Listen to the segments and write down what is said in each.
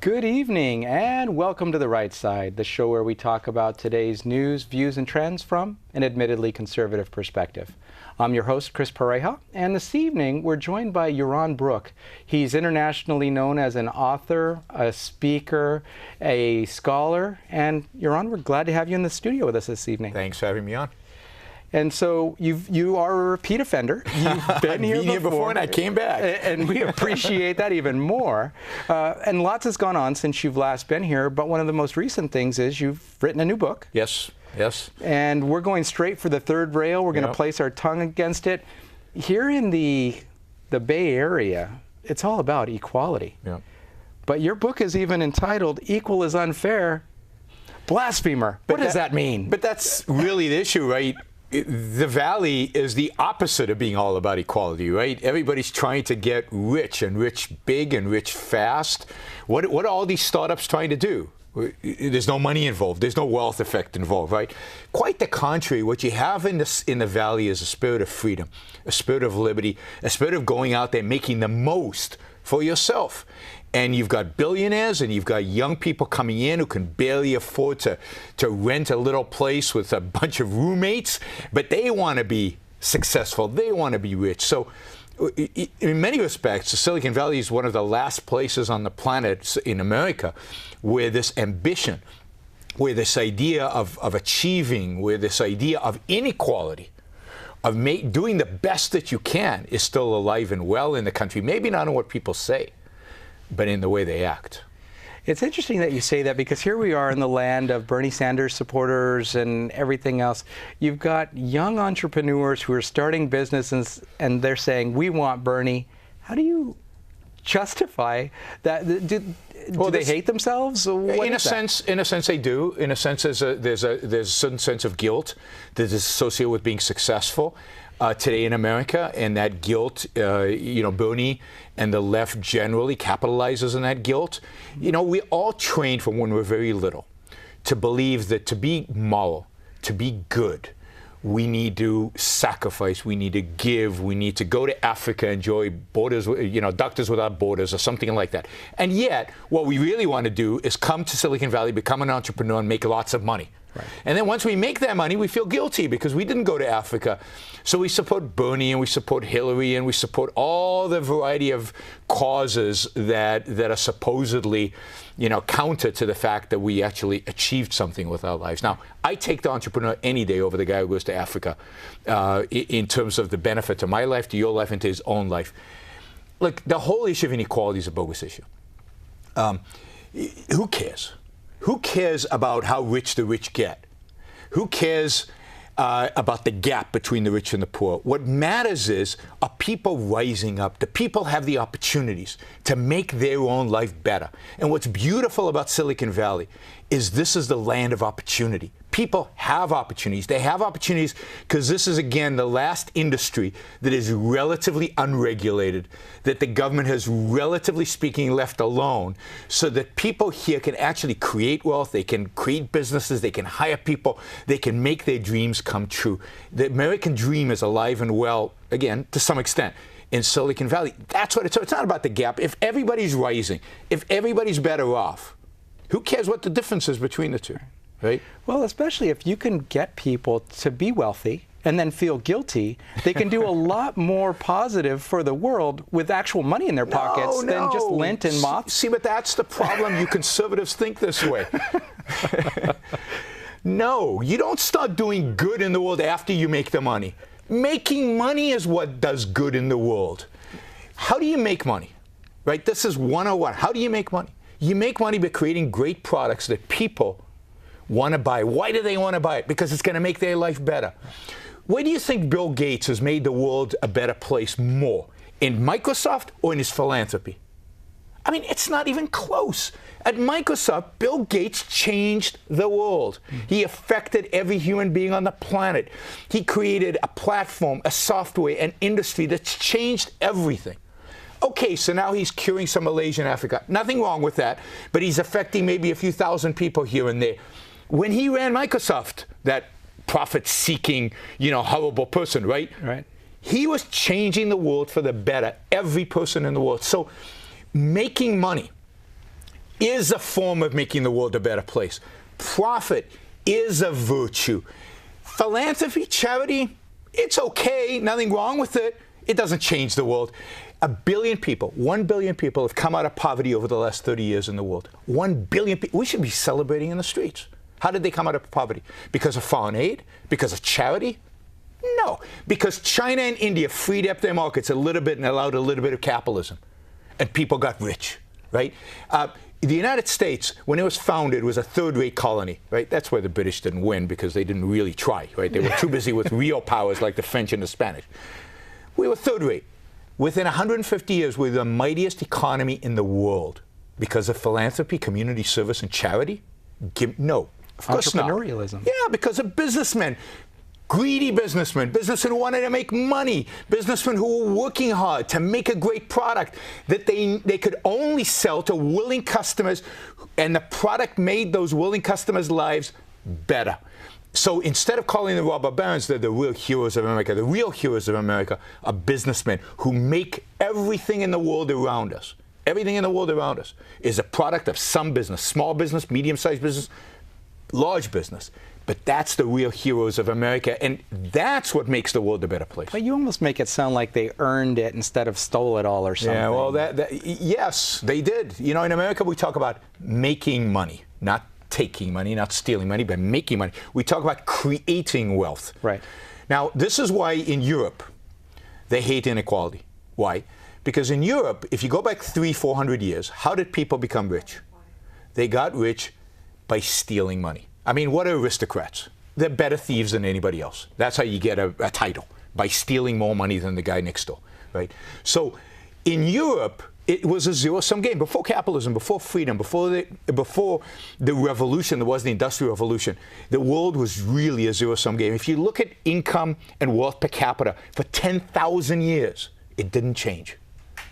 Good evening and welcome to The Right Side, the show where we talk about today's news, views, and trends from an admittedly conservative perspective. I'm your host, Chris Pareja, and this evening we're joined by Yaron Brook. He's internationally known as an author, a speaker, a scholar, and Yaron, we're glad to have you in the studio with us this evening. Thanks for having me on. And so you are a repeat offender. You've been here before and I came back. And we appreciate that even more. And lots has gone on since you've last been here, but one of the most recent things is you've written a new book. Yes, yes. And we're going straight for the third rail. We're going to place our tongue against it. Here in the Bay Area, it's all about equality. Yeah. But your book is even entitled, Equal is Unfair, Blasphemer. What does that mean? But that's really the issue, right? The Valley is the opposite of being all about equality, right? Everybody's trying to get rich and rich big and rich fast. What are all these startups trying to do? There's no money involved. There's no wealth effect involved, right? Quite the contrary. What you have in the Valley is a spirit of freedom, a spirit of liberty, a spirit of going out there, making the most for yourself. And you've got billionaires and you've got young people coming in who can barely afford to rent a little place with a bunch of roommates, but they want to be successful. They want to be rich. So in many respects, the Silicon Valley is one of the last places on the planet in America where this ambition, where this idea of achieving, where this idea of inequality, of doing the best that you can is still alive and well in the country. Maybe not in what people say, but in the way they act. It's interesting that you say that because here we are in the land of Bernie Sanders supporters and everything else. You've got young entrepreneurs who are starting businesses and they're saying, we want Bernie. How do you justify that? Do they hate themselves? In a sense, they do. In a sense, there's a certain sense of guilt that is associated with being successful today in America, and that guilt, Bernie and the left generally capitalizes on that guilt. We all trained from when we're very little to believe that to be moral, to be good, we need to sacrifice, we need to give, we need to go to Africa, enjoy borders, Doctors Without Borders or something like that. And yet, what we really want to do is come to Silicon Valley, become an entrepreneur, and make lots of money. Right. And then once we make that money, we feel guilty because we didn't go to Africa. So we support Bernie and we support Hillary and we support all the variety of causes that are supposedly, counter to the fact that we actually achieved something with our lives. Now, I take the entrepreneur any day over the guy who goes to Africa in terms of the benefit to my life, to your life, and to his own life. Look, the whole issue of inequality is a bogus issue. Who cares? Who cares about how rich the rich get? Who cares about the gap between the rich and the poor? What matters is, are people rising up? Do people have the opportunities to make their own life better? And what's beautiful about Silicon Valley is this is the land of opportunity. People have opportunities. They have opportunities because this is, again, the last industry that is relatively unregulated, that the government has, relatively speaking, left alone, so that people here can actually create wealth, they can create businesses, they can hire people, they can make their dreams come true. The American dream is alive and well, again, to some extent, in Silicon Valley. That's what it's not about the gap. If everybody's rising, if everybody's better off, who cares what the difference is between the two? Right? Well, especially if you can get people to be wealthy and then feel guilty, they can do a lot more positive for the world with actual money in their pockets than just lint and moth. See, but that's the problem. You conservatives think this way. No, you don't start doing good in the world after you make the money. Making money is what does good in the world. How do you make money? Right? This is 101. How do you make money? You make money by creating great products that people want to buy. Why do they want to buy it? Because it's going to make their life better. Where do you think Bill Gates has made the world a better place more? In Microsoft or in his philanthropy? I mean, it's not even close. At Microsoft, Bill Gates changed the world. He affected every human being on the planet. He created a platform, a software, an industry that's changed everything. Okay, so now he's curing some malaria in Africa. Nothing wrong with that, but he's affecting maybe a few thousand people here and there. When he ran Microsoft, that profit-seeking, horrible person, right? Right. He was changing the world for the better, every person in the world. So making money is a form of making the world a better place. Profit is a virtue. Philanthropy, charity, it's okay, nothing wrong with it. It doesn't change the world. 1 billion people, 1 billion people have come out of poverty over the last 30 years in the world. 1 billion people. We should be celebrating in the streets. How did they come out of poverty? Because of foreign aid? Because of charity? No. Because China and India freed up their markets a little bit and allowed a little bit of capitalism. And people got rich, right? The United States, when it was founded, was a third-rate colony, right? That's why the British didn't win, because they didn't really try, right? They were too busy with real powers like the French and the Spanish. We were third-rate. Within 150 years, we're the mightiest economy in the world because of philanthropy, community service, and charity? No, of course not. Entrepreneurialism. Yeah, because of businessmen. Greedy businessmen, businessmen who wanted to make money, businessmen who were working hard to make a great product that they could only sell to willing customers, and the product made those willing customers' lives better. So instead of calling the robber barons, they're the real heroes of America. The real heroes of America are businessmen who make everything in the world around us. Everything in the world around us is a product of some business, small business, medium-sized business, large business. But that's the real heroes of America, and that's what makes the world a better place. But you almost make it sound like they earned it instead of stole it all or something. Yeah, well, yes, they did. You know, in America, we talk about making money, not taking money, not stealing money, but making money. We talk about creating wealth. Right. Now, this is why in Europe, they hate inequality. Why? Because in Europe, if you go back 300-400 years, how did people become rich? They got rich by stealing money. I mean, what are aristocrats? They're better thieves than anybody else. That's how you get a title, by stealing more money than the guy next door, right? So in Europe, it was a zero-sum game. Before capitalism, before freedom, before the revolution, there was the Industrial Revolution, the world was really a zero-sum game. If you look at income and wealth per capita, for 10,000 years, it didn't change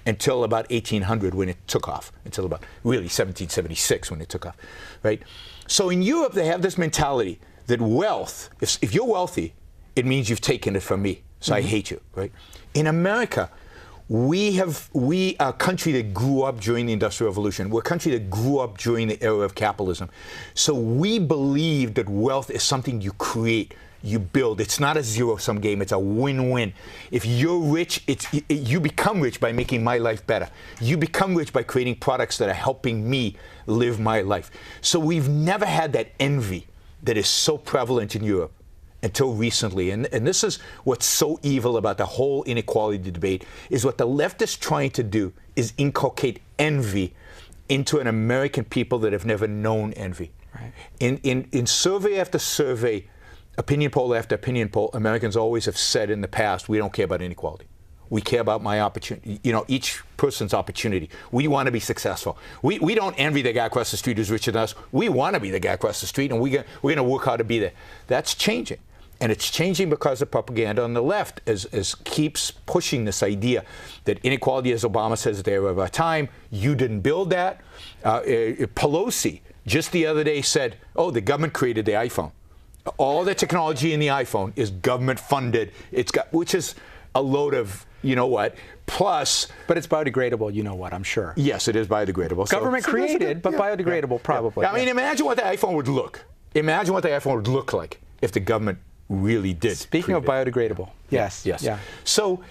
until about 1800 when it took off, until about really 1776 when it took off, right? So in Europe, they have this mentality that wealth, if you're wealthy, it means you've taken it from me, so I hate you, right? In America, we are a country that grew up during the Industrial Revolution. We're a country that grew up during the era of capitalism. So we believe that wealth is something you create, you build. It's not a zero-sum game. It's a win-win. If you're rich, you become rich by making my life better. You become rich by creating products that are helping me live my life. So we've never had that envy that is so prevalent in Europe until recently. And this is what's so evil about the whole inequality debate, is what the left is trying to do is inculcate envy into an American people that have never known envy. Right. In survey after survey, opinion poll after opinion poll, Americans always have said in the past, we don't care about inequality. We care about my opportunity, each person's opportunity. We want to be successful. We don't envy the guy across the street who's richer than us. We want to be the guy across the street, and we're going to work hard to be there. That's changing. And it's changing because of propaganda on the left as keeps pushing this idea that inequality, as Obama says, is there of our time. You didn't build that. Pelosi just the other day said, oh, the government created the iPhone. All the technology in the iPhone is government funded. Which is a load of, you know what, plus... But it's biodegradable, you know what, I'm sure. Yes, it is biodegradable. Government created, but biodegradable, probably. I mean, imagine what the iPhone would look. Imagine what the iPhone would look like if the government really did. Speaking of biodegradable, yes. Yes. Yeah. So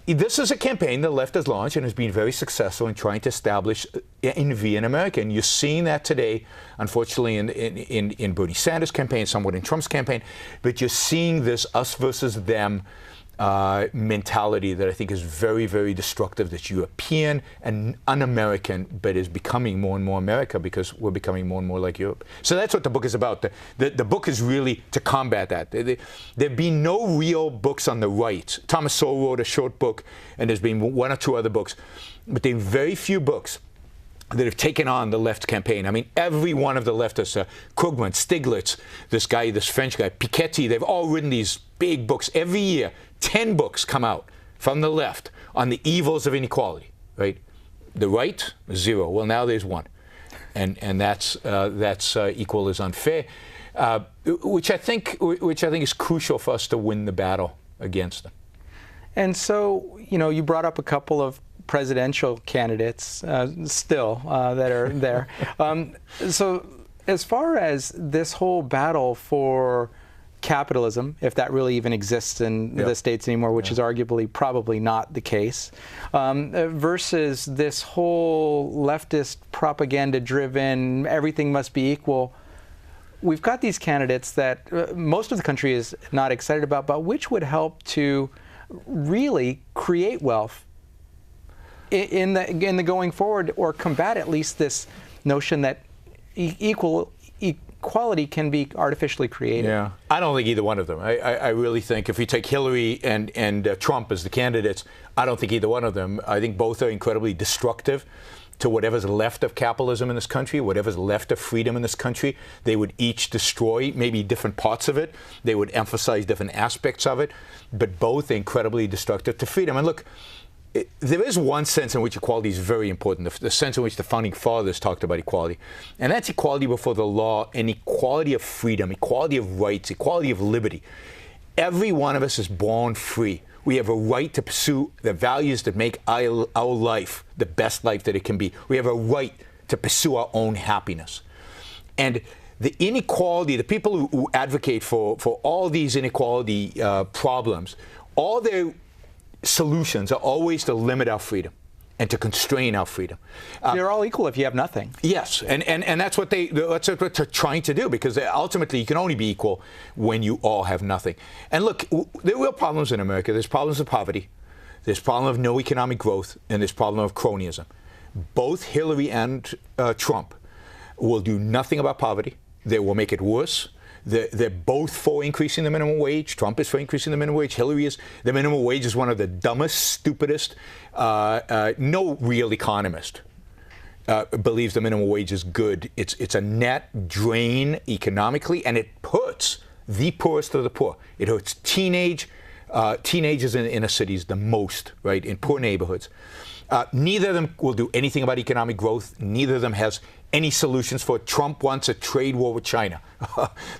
this is a campaign the left has launched and has been very successful in trying to establish envy in America. And you're seeing that today, unfortunately, in Bernie Sanders' campaign, somewhat in Trump's campaign. But you're seeing this us versus them mentality that I think is very, very destructive, that's European and un-American, but is becoming more and more America because we're becoming more and more like Europe. So that's what the book is about. The book is really to combat that. There have been no real books on the right. Thomas Sowell wrote a short book, and there's been one or two other books, but there are very few books that have taken on the left campaign. I mean, every one of the leftists, Krugman, Stiglitz, this French guy, Piketty, they've all written these big books. Every year, 10 books come out from the left on the evils of inequality, right? The right, 0. Well, now there's 1. And that's equal is unfair, which I think is crucial for us to win the battle against them. And so, you brought up a couple of presidential candidates still that are there. So as far as this whole battle for capitalism, if that really even exists in the States anymore, which is arguably probably not the case, versus this whole leftist propaganda-driven, everything must be equal, we've got these candidates that most of the country is not excited about, but which would help to really create wealth in the going forward, or combat at least this notion that equality can be artificially created. Yeah, I don't think either one of them. I really think if you take Hillary and Trump as the candidates, I don't think either one of them. I think both are incredibly destructive to whatever's left of capitalism in this country, whatever's left of freedom in this country. They would each destroy maybe different parts of it. They would emphasize different aspects of it, but both are incredibly destructive to freedom. And look, there is one sense in which equality is very important, the sense in which the Founding Fathers talked about equality. And that's equality before the law and equality of freedom, equality of rights, equality of liberty. Every one of us is born free. We have a right to pursue the values that make our life the best life that it can be. We have a right to pursue our own happiness. And the inequality, the people who advocate for all these inequality problems, all their solutions are always to limit our freedom and to constrain our freedom. You're all equal if you have nothing. Yes, and that's what that's what they're trying to do, because ultimately you can only be equal when you all have nothing. And look, there are real problems in America. There's problems of poverty, there's problem of no economic growth, and there's problem of cronyism. Both Hillary and Trump will do nothing about poverty. They will make it worse. They're both for increasing the minimum wage. Trump is for increasing the minimum wage. Hillary is. The minimum wage is one of the dumbest, stupidest. No real economist believes the minimum wage is good. It's a net drain economically, and it hurts the poorest of the poor. It hurts teenagers in inner cities the most, right, in poor neighborhoods. Neither of them will do anything about economic growth. Neither of them has any solutions for it. Trump wants a trade war with China.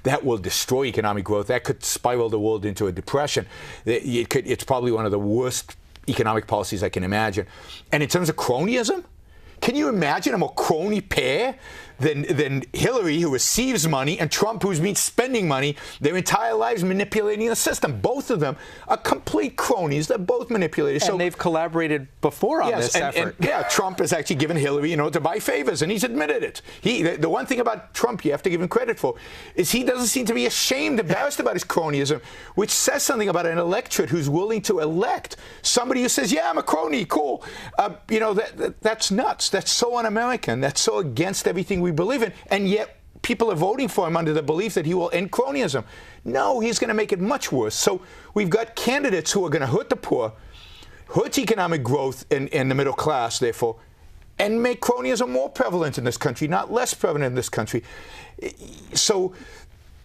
That will destroy economic growth. That could spiral the world into a depression. It's probably one of the worst economic policies I can imagine. And in terms of cronyism, can you imagine a more crony pair than Hillary, who receives money, and Trump, who's been spending money their entire lives manipulating the system? Both of them are complete cronies. They're both manipulators. And they've collaborated before on this effort. And Trump has actually given Hillary, to buy favors, and he's admitted it. The one thing about Trump you have to give him credit for is he doesn't seem to be embarrassed about his cronyism, which says something about an electorate who's willing to elect somebody who says, yeah, I'm a crony, cool. That's nuts. That's so un-American. That's so against everything we believe in, and yet people are voting for him under the belief that he will end cronyism. No, he's going to make it much worse. So we've got candidates who are going to hurt the poor, hurt economic growth in the middle class, therefore, and make cronyism more prevalent in this country, not less prevalent in this country. So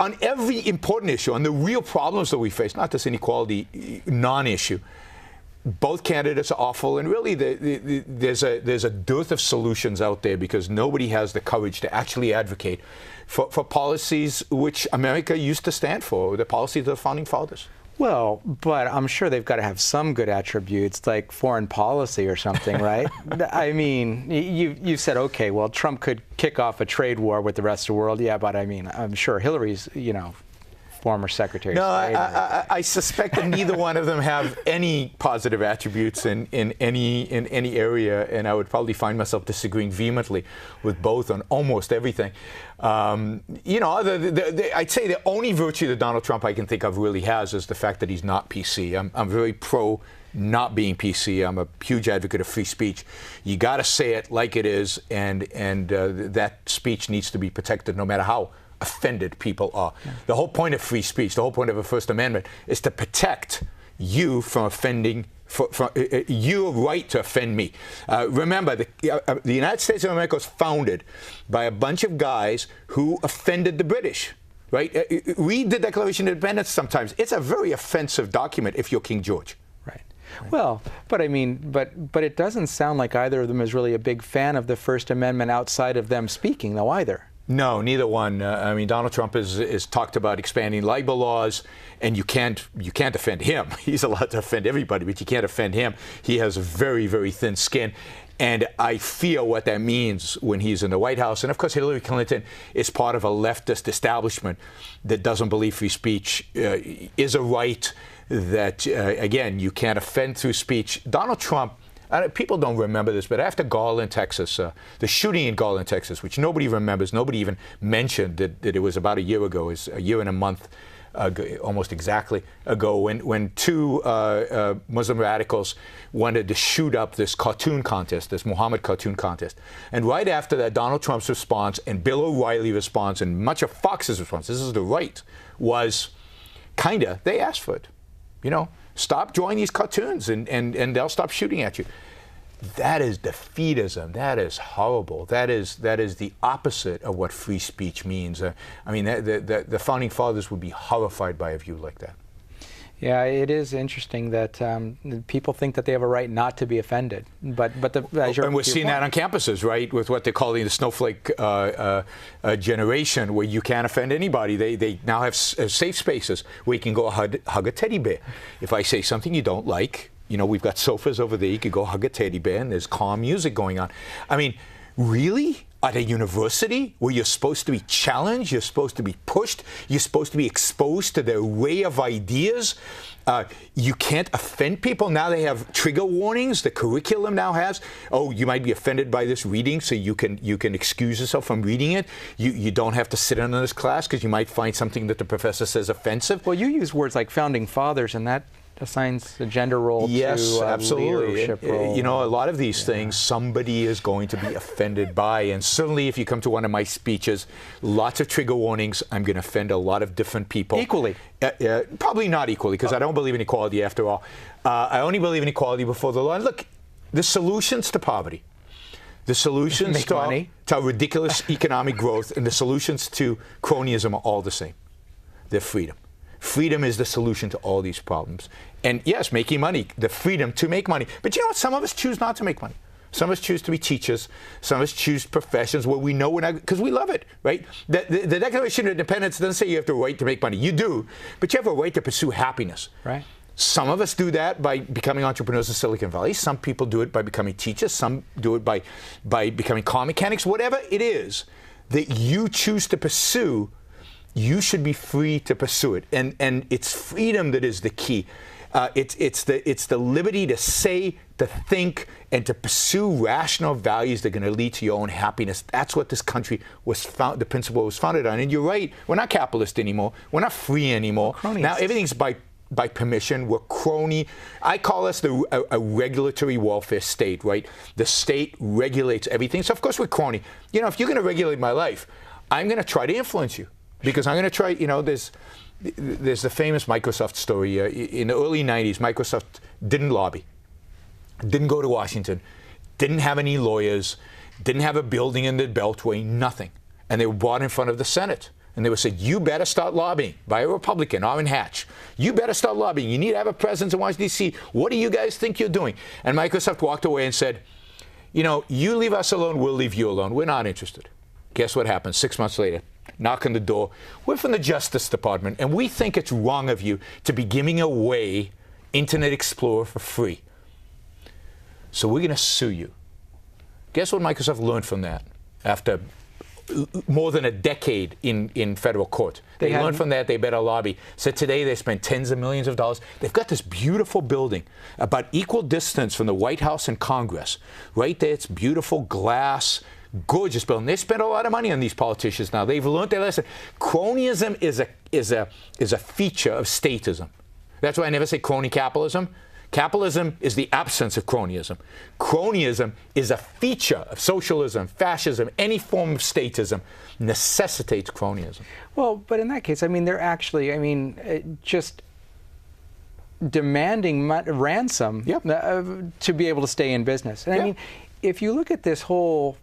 on every important issue, on the real problems that we face, not this inequality non-issue, both candidates are awful, and really there's a dearth of solutions out there because nobody has the courage to actually advocate for policies which America used to stand for, the policies of the Founding Fathers. Well, but I'm sure they've got to have some good attributes, like foreign policy or something, right? I mean, you said, okay, well, Trump could kick off a trade war with the rest of the world. Yeah, but I mean, I'm sure Hillary's, former Secretary of State. No, I suspect that neither one of them have any positive attributes in any area, and I would probably find myself disagreeing vehemently with both on almost everything. I'd say the only virtue that Donald Trump I can think of really has is the fact that he's not PC. I'm very pro not being PC. I'm a huge advocate of free speech. You got to say it like it is, and that speech needs to be protected no matter how offended people are. Yeah. The whole point of free speech, the whole point of a First Amendment is to protect you from offending, from your right to offend me. Remember, the United States of America was founded by a bunch of guys who offended the British. Right? Read the Declaration of Independence sometimes. It's a very offensive document if you're King George. Right. Well, but I mean, but it doesn't sound like either of them is really a big fan of the First Amendment outside of them speaking, though, either. No, neither one. I mean, Donald Trump is talked about expanding labor laws, and you can't offend him. He's allowed to offend everybody, but you can't offend him. He has a very, very thin skin. And I feel what that means when he's in the White House. And of course, Hillary Clinton is part of a leftist establishment that doesn't believe free speech is a right, that, again, you can't offend through speech. Donald Trump, people don't remember this, but after Garland, Texas, the shooting in Garland, Texas, which nobody remembers, nobody even mentioned that it was about a year ago, is a year and a month almost exactly ago, when two Muslim radicals wanted to shoot up this cartoon contest, this Muhammad cartoon contest. And right after that, Donald Trump's response and Bill O'Reilly's response and much of Fox's response, this is the right, was they asked for it. You know, stop drawing these cartoons and they'll stop shooting at you. That is defeatism. That is horrible. That is the opposite of what free speech means. I mean, the founding fathers would be horrified by a view like that. Yeah, it is interesting that people think that they have a right not to be offended. But and we're seeing that on campuses, right, with what they're calling the snowflake generation, where you can't offend anybody. They now have safe spaces where you can go hug a teddy bear. If I say something you don't like, you know, we've got sofas over there. You could go hug a teddy bear, and there's calm music going on. I mean, really? At a university where you're supposed to be challenged, you're supposed to be pushed, you're supposed to be exposed to the array of ideas. You can't offend people. Now they have trigger warnings. The curriculum now has, oh, you might be offended by this reading, so you can excuse yourself from reading it. You don't have to sit in on this class because you might find something that the professor says offensive. Well, you use words like founding fathers, and that assigns a gender role yes, to absolutely. Leadership role. You know, a lot of these things somebody is going to be offended by. And certainly if you come to one of my speeches, lots of trigger warnings. I'm going to offend a lot of different people. Equally? Probably not equally, because I don't believe in equality after all. I only believe in equality before the law. And look, the solutions to poverty, the solutions to ridiculous economic growth, and the solutions to cronyism are all the same. They're freedom. Freedom is the solution to all these problems. And yes, making money, the freedom to make money. But you know what? Some of us choose not to make money. Some of us choose to be teachers. Some of us choose professions where we know we're not, because we love it, right? The Declaration of Independence doesn't say you have the right to make money. You do, but you have a right to pursue happiness. Right. Some of us do that by becoming entrepreneurs in Silicon Valley. Some people do it by becoming teachers. Some do it by becoming car mechanics. Whatever it is that you choose to pursue, you should be free to pursue it, and it's freedom that is the key. It's the liberty to say, to think, and to pursue rational values that are going to lead to your own happiness. That's what this country was the principle was founded on. And you're right, we're not capitalist anymore. We're not free anymore. Now everything's by permission. We're crony. I call us a regulatory welfare state, right? The state regulates everything. So of course we're crony. You know, if you're going to regulate my life, I'm going to try to influence you. Because I'm going to try, you know, there's the famous Microsoft story. In the early 90s, Microsoft didn't lobby, didn't go to Washington, didn't have any lawyers, didn't have a building in the Beltway, nothing. And they were brought in front of the Senate. And they were said, you better start lobbying, by a Republican, Orrin Hatch. You better start lobbying. You need to have a presence in Washington, D.C. What do you guys think you're doing? And Microsoft walked away and said, you know, you leave us alone, we'll leave you alone. We're not interested. Guess what happened 6 months later? Knock on the door. We're from the Justice Department, and we think it's wrong of you to be giving away Internet Explorer for free. So we're going to sue you. Guess what Microsoft learned from that after more than a decade in federal court? They learned from that they better lobby. So today they spent tens of millions of dollars. They've got this beautiful building about equal distance from the White House and Congress. Right there, it's beautiful glass, gorgeous building. They spend a lot of money on these politicians now. They've learned their lesson. Cronyism is a feature of statism. That's why I never say crony capitalism. Capitalism is the absence of cronyism. Cronyism is a feature of socialism, fascism, any form of statism necessitates cronyism. Well, but in that case, I mean, they're actually, I mean, just demanding ransom to be able to stay in business. And I mean, if you look at this whole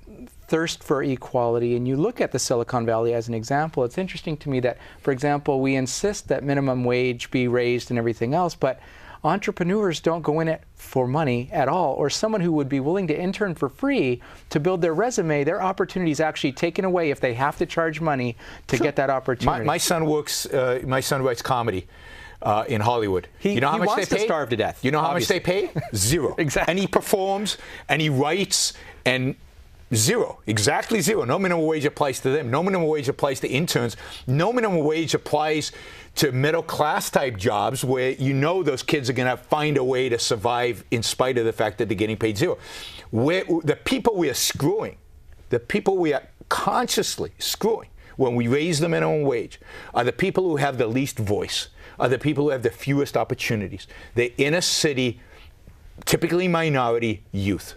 thirst for equality, and you look at the Silicon Valley as an example, it's interesting to me that, for example, we insist that minimum wage be raised and everything else, but entrepreneurs don't go in it for money at all, or someone who would be willing to intern for free to build their resume, their opportunity is actually taken away if they have to charge money to get that opportunity. My son writes comedy in Hollywood. He wants to starve to death. You know how much they pay? Zero. Exactly. And he performs, and he writes, and zero. Exactly zero. No minimum wage applies to them. No minimum wage applies to interns. No minimum wage applies to middle-class type jobs where you know those kids are going to find a way to survive in spite of the fact that they're getting paid zero. The people we are screwing, the people we are consciously screwing when we raise the minimum wage are the people who have the least voice, are the people who have the fewest opportunities. The inner city, typically minority youth.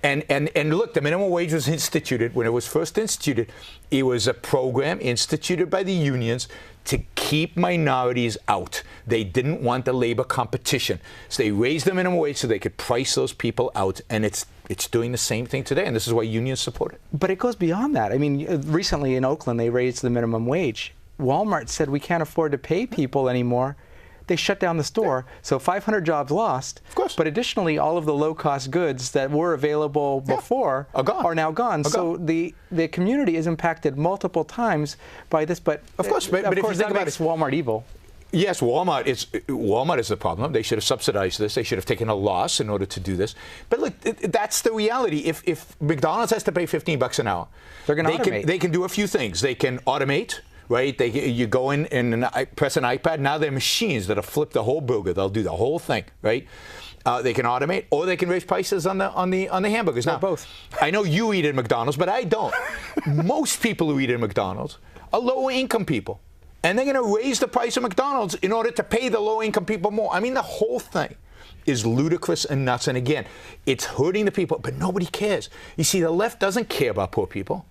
And look, the minimum wage was instituted, when it was first instituted, it was a program instituted by the unions to keep minorities out. They didn't want the labor competition. So they raised the minimum wage so they could price those people out. And it's doing the same thing today. And this is why unions support it. But it goes beyond that. I mean, recently in Oakland, they raised the minimum wage. Walmart said we can't afford to pay people anymore. They shut down the store, so 500 jobs lost. Of course. But additionally, all of the low-cost goods that were available before are now gone. So the community is impacted multiple times by this. But of course, but of course, think about it's Walmart evil. Yes, Walmart is the problem. They should have subsidized this. They should have taken a loss in order to do this. But look, that's the reality. If McDonald's has to pay $15 an hour, they're going to automate. They can do a few things. They can automate. Right? You go in and press an iPad. Now they're machines that'll flip the whole burger. They'll do the whole thing, right? They can automate, or they can raise prices on the hamburgers. Now, both. I know you eat at McDonald's, but I don't. Most people who eat at McDonald's are low-income people, and they're going to raise the price of McDonald's in order to pay the low-income people more. I mean, the whole thing is ludicrous and nuts. And again, it's hurting the people, but nobody cares. You see, the left doesn't care about poor people.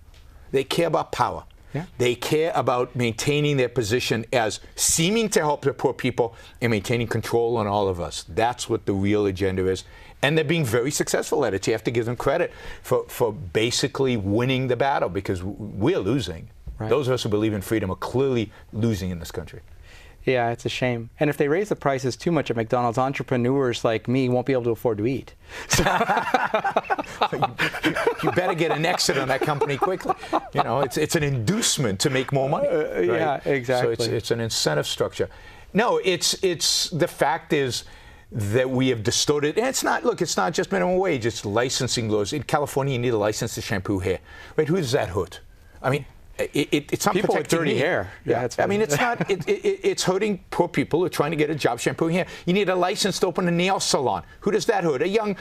They care about power. Yeah. They care about maintaining their position as seeming to help the poor people and maintaining control on all of us. That's what the real agenda is. And they're being very successful at it. You have to give them credit for basically winning the battle, because we're losing. Right. Those of us who believe in freedom are clearly losing in this country. Yeah, it's a shame. And if they raise the prices too much at McDonald's, entrepreneurs like me won't be able to afford to eat. So you better get an exit on that company quickly. You know, it's an inducement to make more money. Right? Yeah, exactly. So it's an incentive structure. No, it's the fact is that we have distorted, and it's not just minimum wage, it's licensing laws. In California, you need a license to shampoo hair. Right? Who does that hurt? I mean, it's not people with dirty hair. Yeah, I mean, it's not. It's hurting poor people who are trying to get a job shampooing hair. You need a license to open a nail salon. Who does that hurt? A young,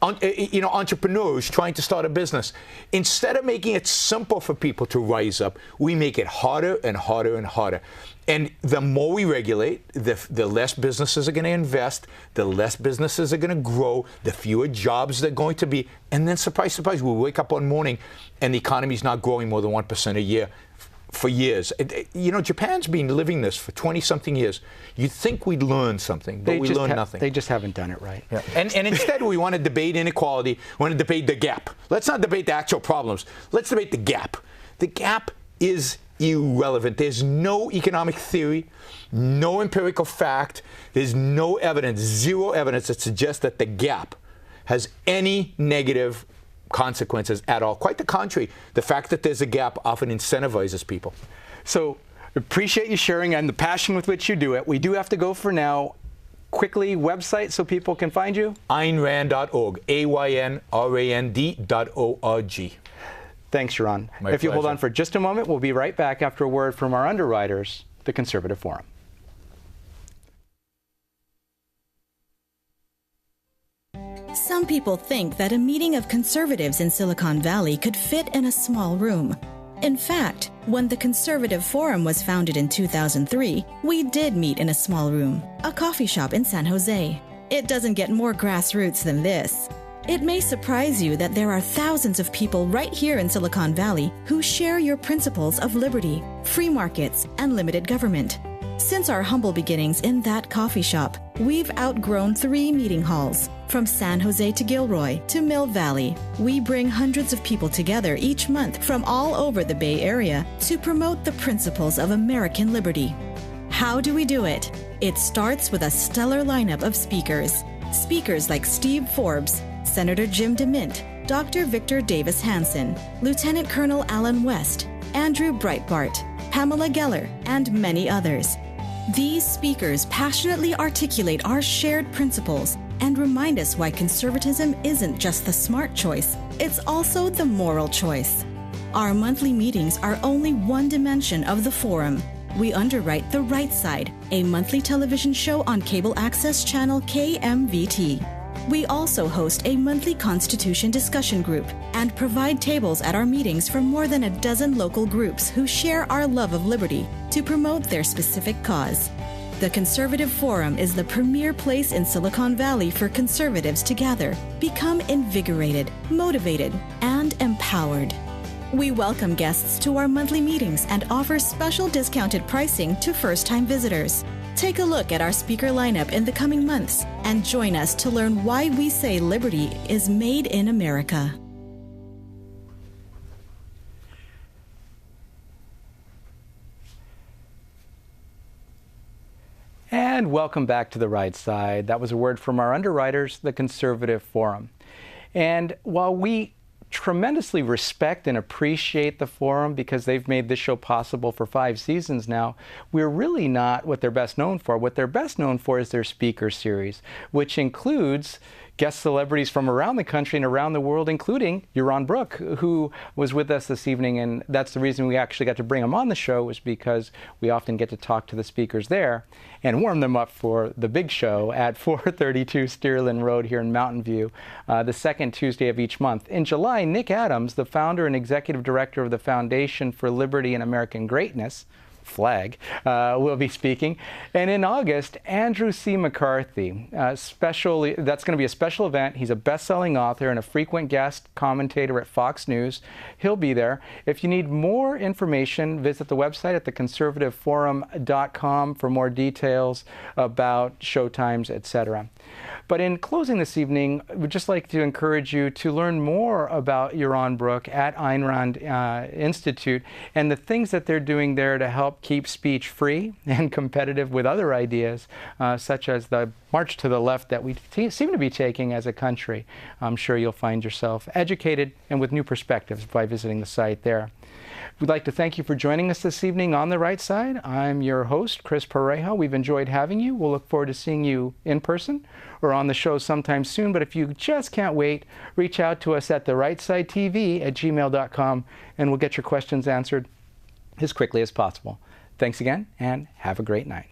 entrepreneur who's trying to start a business. Instead of making it simple for people to rise up, we make it harder and harder and harder. And the more we regulate, the less businesses are going to invest, the less businesses are going to grow, the fewer jobs there are going to be. And then, surprise, surprise, we wake up one morning and the economy's not growing more than 1% a year for years. Japan's been living this for 20-something years. You'd think we'd learn something, but we learn nothing. They just haven't done it right. Yeah. And instead, we want to debate inequality. We want to debate the gap. Let's not debate the actual problems. Let's debate the gap. The gap is irrelevant. There's no economic theory, no empirical fact. There's no evidence, zero evidence that suggests that the gap has any negative consequences at all. Quite the contrary. The fact that there's a gap often incentivizes people. So, appreciate you sharing and the passion with which you do it. We do have to go for now. Quickly, website so people can find you? AynRand.org. AYNRAND.org. Thanks, Yaron. If you hold on for just a moment, we'll be right back after a word from our underwriters, the Conservative Forum. Some people think that a meeting of conservatives in Silicon Valley could fit in a small room. In fact, when the Conservative Forum was founded in 2003, we did meet in a small room, a coffee shop in San Jose. It doesn't get more grassroots than this. It may surprise you that there are thousands of people right here in Silicon Valley who share your principles of liberty, free markets, and limited government. Since our humble beginnings in that coffee shop, we've outgrown 3 meeting halls. From San Jose to Gilroy to Mill Valley, we bring hundreds of people together each month from all over the Bay Area to promote the principles of American liberty. How do we do it? It starts with a stellar lineup of speakers. Speakers like Steve Forbes, Senator Jim DeMint, Dr. Victor Davis Hanson, Lieutenant Colonel Alan West, Andrew Breitbart, Pamela Geller, and many others. These speakers passionately articulate our shared principles and remind us why conservatism isn't just the smart choice, it's also the moral choice. Our monthly meetings are only one dimension of the forum. We underwrite The Right Side, a monthly television show on cable access channel KMVT. We also host a monthly Constitution discussion group and provide tables at our meetings for more than a dozen local groups who share our love of liberty to promote their specific cause. The Conservative Forum is the premier place in Silicon Valley for conservatives to gather, become invigorated, motivated, and empowered. We welcome guests to our monthly meetings and offer special discounted pricing to first-time visitors. Take a look at our speaker lineup in the coming months and join us to learn why we say liberty is made in America. And welcome back to The Right Side. That was a word from our underwriters, the Conservative Forum. And while we tremendously respect and appreciate the forum because they've made this show possible for 5 seasons now, we're really not what they're best known for. What they're best known for is their speaker series, which includes guest celebrities from around the country and around the world, including Yaron Brook, who was with us this evening. And that's the reason we actually got to bring him on the show, was because we often get to talk to the speakers there and warm them up for the big show at 432 Steerland Road here in Mountain View, the second Tuesday of each month. In July, Nick Adams, the founder and executive director of the Foundation for Liberty and American Greatness, flag, will be speaking. And in August, Andrew C. McCarthy, that's going to be a special event. He's a best-selling author and a frequent guest commentator at Fox News. He'll be there. If you need more information, visit the website at theconservativeforum.com for more details about showtimes, etc. But in closing this evening, we'd just like to encourage you to learn more about Yaron Brook at Ayn Rand Institute and the things that they're doing there to help keep speech free and competitive with other ideas, such as the march to the left that we seem to be taking as a country. I'm sure you'll find yourself educated and with new perspectives by visiting the site there. We'd like to thank you for joining us this evening on The Right Side. I'm your host, Chris Pareja. We've enjoyed having you. We'll look forward to seeing you in person or on the show sometime soon. But if you just can't wait, reach out to us at therightsidetv@gmail.com and we'll get your questions answered as quickly as possible. Thanks again, and have a great night.